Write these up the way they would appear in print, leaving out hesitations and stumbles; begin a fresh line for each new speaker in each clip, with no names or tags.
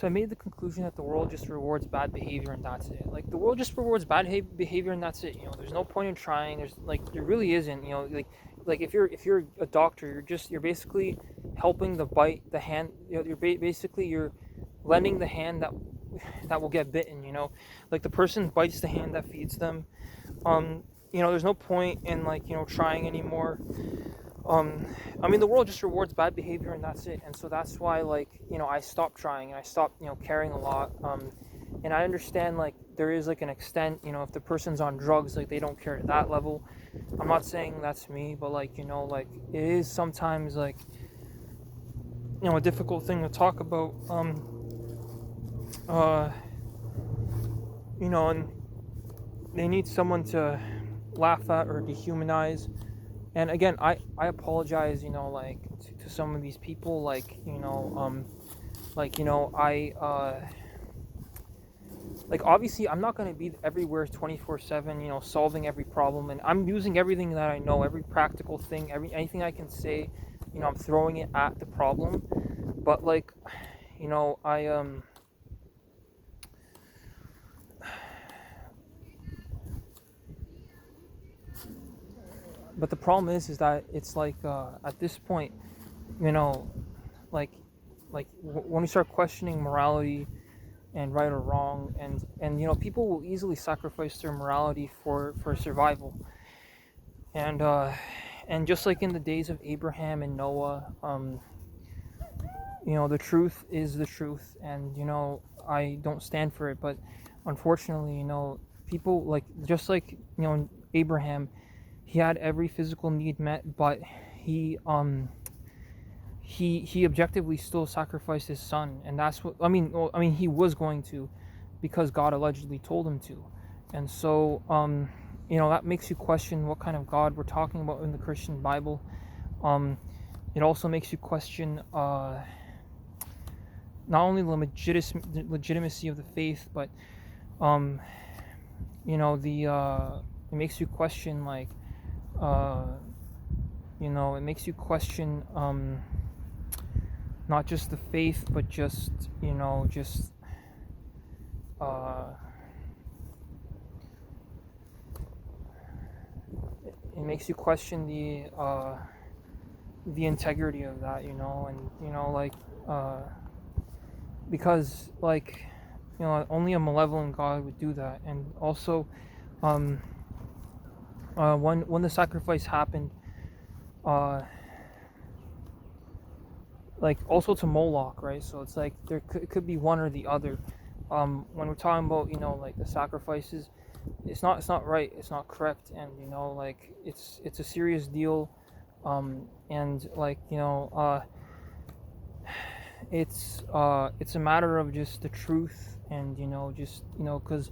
So I made the conclusion that the world just rewards bad behavior and that's it. Like the world just rewards bad behavior and that's it. There's no point in trying. There really isn't. Like if you're a doctor, you're basically helping the hand. You're lending the hand that will get bitten. Like the person bites the hand that feeds them. There's no point in trying anymore. um I mean, the world just rewards bad behavior and that's it. And so that's why, I stopped trying and I stopped caring a lot. And I understand, there is an extent, if the person's on drugs, they don't care at that level. I'm not saying that's me, but it is sometimes a difficult thing to talk about. Uh and they need someone to laugh at or dehumanize. And again, I apologize, to some of these people, I obviously I'm not going to be everywhere 24/7, solving every problem. And I'm using everything that I know, every practical thing, anything I can say, I'm throwing it at the problem. But I but the problem is that it's at this point, you know like when we start questioning morality and right or wrong, and people will easily sacrifice their morality for survival. And just like in the days of Abraham and Noah, the truth is the truth. And I don't stand for it, but unfortunately, people, just like Abraham, he had every physical need met, but he objectively still sacrificed his son. And that's what I mean, he was going to, because God allegedly told him to. And so that makes you question what kind of God we're talking about in the Christian Bible. It also makes you question not only the legitimacy of the faith, but it makes you question it makes you question not just the faith, but just uh, it makes you question the integrity of that, and because only a malevolent God would do that. And also, um, when the sacrifice happened, uh, also to Moloch, right? So it's it could be one or the other. When we're talking about the sacrifices, it's not right, it's not correct. And it's a serious deal. And it's a matter of just the truth. And because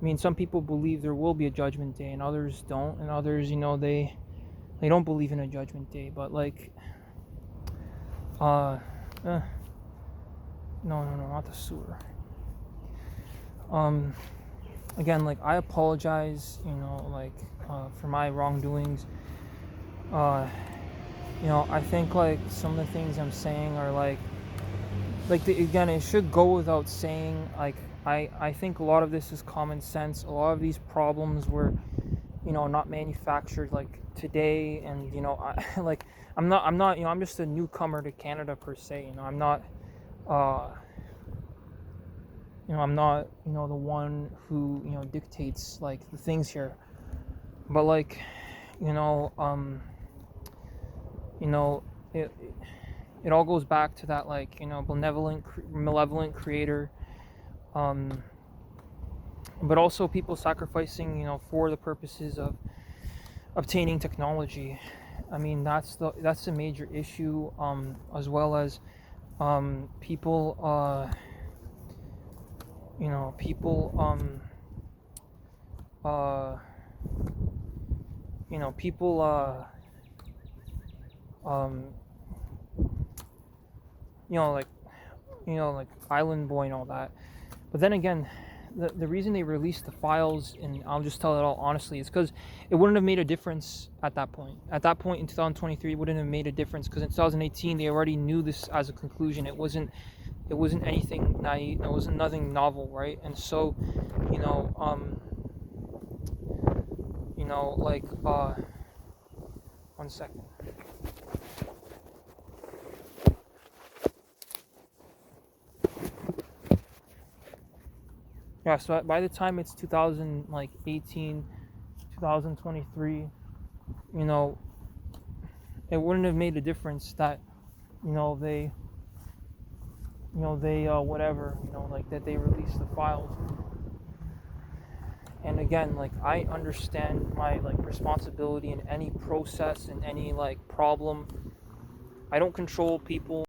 I mean, some people believe there will be a judgment day and others don't, and others they don't believe in a judgment day. But uh, eh, no, not the sewer. um Again, I apologize, for my wrongdoings. uh I think some of the things I'm saying are again, it should go without saying. I think a lot of this is common sense. A lot of these problems were not manufactured today. And I'm not I'm just a newcomer to Canada per se. Uh I'm not the one who dictates the things here. But you know you know it it all goes back to that malevolent creator. um but also people sacrificing for the purposes of obtaining technology. I mean, that's a major issue. As well as people people uh people um you know like Island Boy and all that. But then again, the reason they released the files, and I'll just tell it all honestly, is because it wouldn't have made a difference at that point. At that point in 2023, it wouldn't have made a difference because in 2018 they already knew this as a conclusion. It wasn't anything naive. It wasn't nothing novel, right? And so, you know, like 1 second. Yeah, so by the time it's 2018, 2023, you know, it wouldn't have made a difference that, they, whatever, like that they released the files. And again, like I understand my like responsibility in any process and any like problem. I don't control people.